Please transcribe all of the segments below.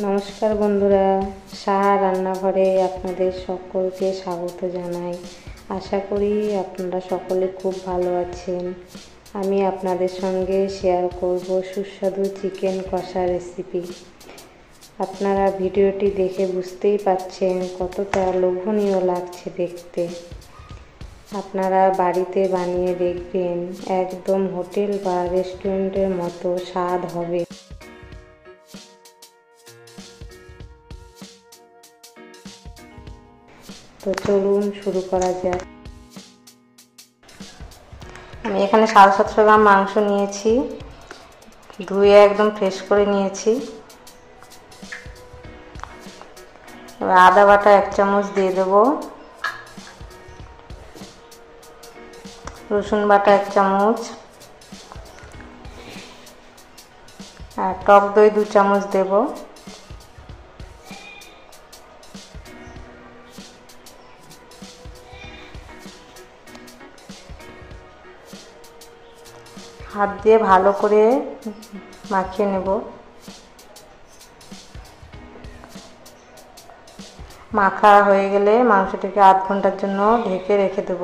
নমস্কার বন্ধুরা, সাহা রান্নাঘরে আপনাদের সকলকে স্বাগত জানাই। আশা করি আপনারা সকলে খুব ভালো আছেন। আমি আপনাদের সঙ্গে শেয়ার করব সুস্বাদু চিকেন কষা রেসিপি। আপনারা ভিডিওটি দেখে বুঝতেই পাচ্ছেন কতটা লোভনীয় লাগছে দেখতে। আপনারা বাড়িতে বানিয়ে দেখবেন, একদম হোটেল বা রেস্টুরেন্টের মতো স্বাদ হবে। তো চলুন শুরু করা যাক। আমি এখানে 750 গ্রাম মাংস নিয়েছি, ধুয়ে একদম ফ্রেশ করে নিয়েছি। এবার আদা বাটা 1 চামচ দিয়ে দেব, রসুন বাটা 1 চামচ, আর টক দই 2 চামচ দেব। হাত দিয়ে ভালো করে মাখিয়ে নেব। মাখা হয়ে গেলে মাংসটাকে আধ ঘন্টার জন্য ঢেকে রেখে দেব।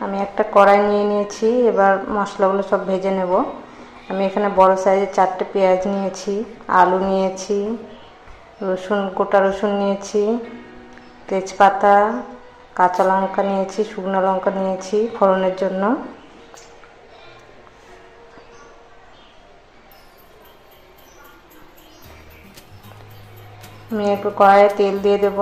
আমি একটা কড়াই নিয়ে নিয়েছি, এবার মশলাগুলো সব ভেজে নেব। আমি এখানে বড় সাইজের 4টে পেঁয়াজ নিয়েছি, আলু নিয়েছি, গোটা রসুন নিয়েছি, তেজপাতা, কাঁচা লঙ্কা নিয়েছি, শুকনো লঙ্কা নিয়েছি ফোড়নের জন্য। আমি একটু কড়াইয়ে তেল দিয়ে দেব।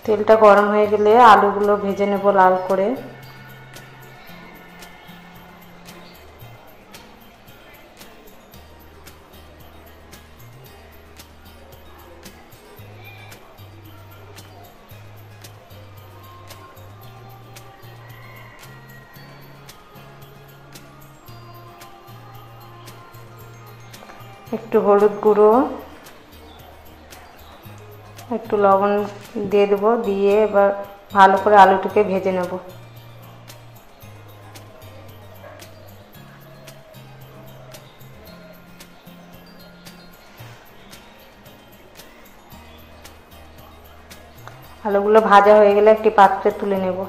তেলটা গরম হয়ে গেলে আলুগুলো ভেজে নেব লাল করে। একটু হলুদ গুঁড়ো, একটু লবণ দিয়ে দেবো, দিয়ে এবার ভালো করে আলুটাকে ভেজে নেব। আলুগুলো ভাজা হয়ে গেলে একটি পাত্রে তুলে নেব।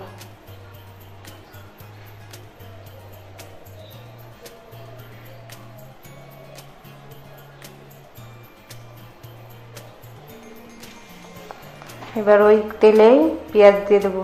এবার ওই তেলেই পেঁয়াজ দিয়ে দেবো।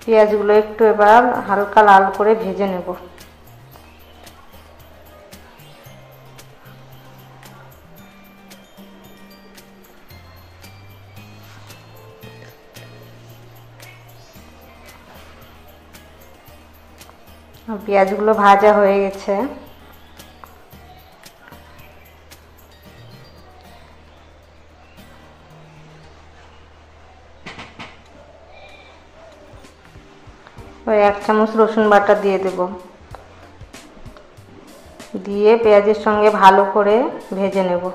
পেঁয়াজগুলো একটু এবার হালকা লাল করে ভেজে নেব। পেঁয়াজগুলো ভাজা হয়ে গেছে। ওই 1 চামচ রসুন বাটা দিয়ে দেব, দিয়ে পেঁয়াজের সঙ্গে ভালো করে ভেজে নেব।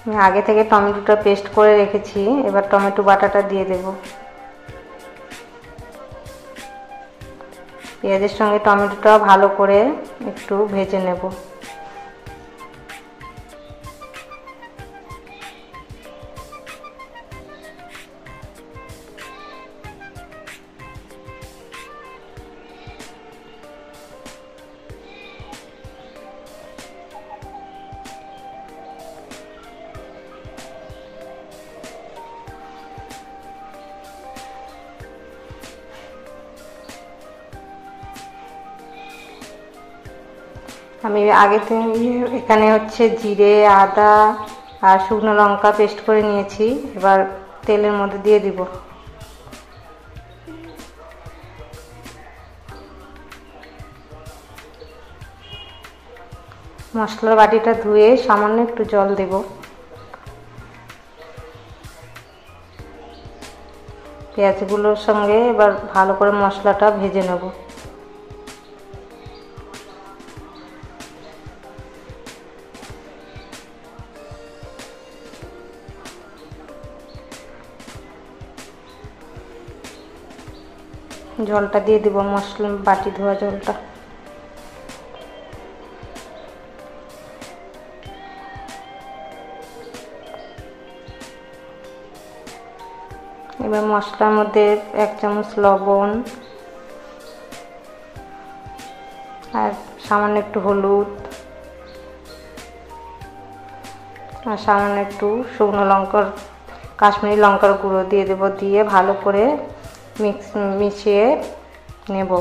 আমি আগে থেকে টমেটোটা পেস্ট করে রেখেছি, এবার টমেটো বাটাটা দিয়ে দেব। পেঁয়াজের সঙ্গে টমেটোটা ভালো করে একটু ভেজে নেব। আমি আগে থেকে এখানে হচ্ছে জিরে, আদা আর শুকনো লঙ্কা পেস্ট করে নিয়েছি। এবার তেলের মধ্যে দিয়ে দিব। মশলার বাটিটা ধুয়ে সামান্য একটু জল দেব। পেঁয়াজগুলোর সঙ্গে এবার ভালো করে মশলাটা ভেজে নেব। জলটা দিয়ে দিব, মশলা বাটি ধোয়া জলটা। এবার মশলার মধ্যে 1 চামচ লবণ আর সামান্য একটু হলুদ আর সামান্য একটু শুকনো লঙ্কার কাশ্মীরি লঙ্কার গুঁড়ো দিয়ে দেব। দিয়ে ভালো করে মিশিয়ে নেব।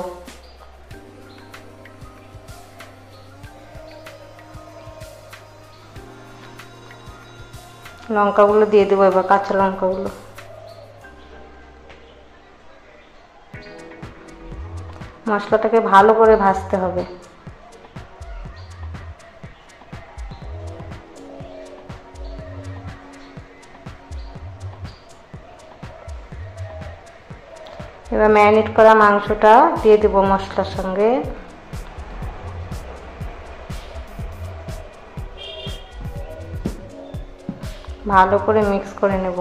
লঙ্কাগুলো দিয়ে দেবো এবার, কাঁচা লঙ্কাগুলো। মশলাটাকে ভালো করে ভাজতে হবে। এবার ম্যারিনেট করা মাংসটা দিয়ে দেব মশলার সঙ্গে। ভালো করে মিক্স করে নেব।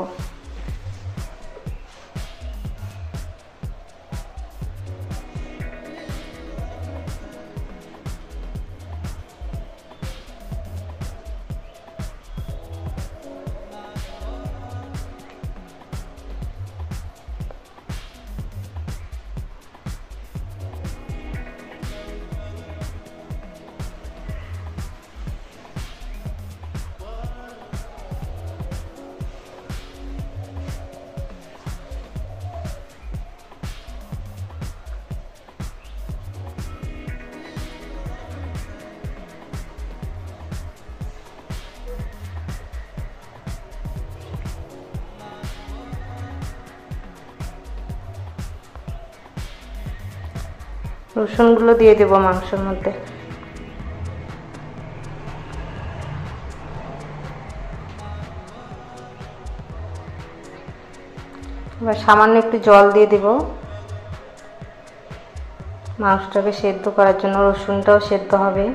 রসুনগুলো দিয়ে দেব মাংসের মধ্যে। এবার সামান্য একটু জল দিয়ে দেব মাংসটাকে সেদ্ধ করার জন্য। রসুনটাও সেদ্ধ হবে।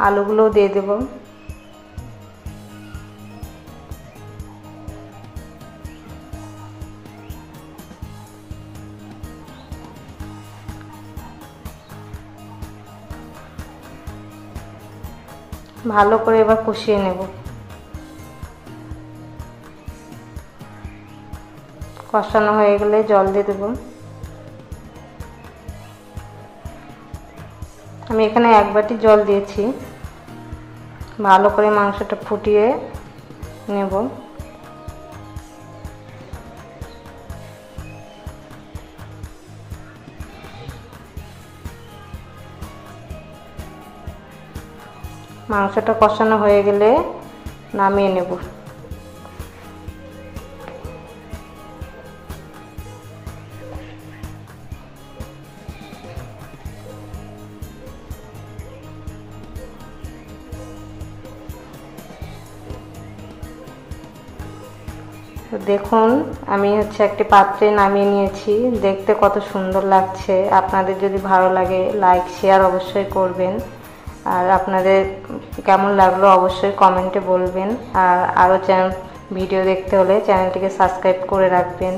আলুগুলোও দিয়ে দেব। ভালো করে এবার কষিয়ে নেব। কষানো হয়ে গেলে জল দিয়ে দেব। আমি এখানে 1 বাটি জল দিয়েছি। ভালো করে মাংসটা ফুটিয়ে নেব। মাংসটা কষানো হয়ে গেলে নামিয়ে নেব। তো দেখুন আমি একটি পাত্রে নামিয়ে নিয়েছি। দেখতে কত সুন্দর লাগছে। আপনাদের যদি ভালো লাগে লাইক শেয়ার অবশ্যই করবেন। আর আপনাদের কেমন লাগলো অবশ্যই কমেন্টে বলবেন। আর আরও ভিডিও দেখতে হলে চ্যানেলটিকে সাবস্ক্রাইব করে রাখবেন।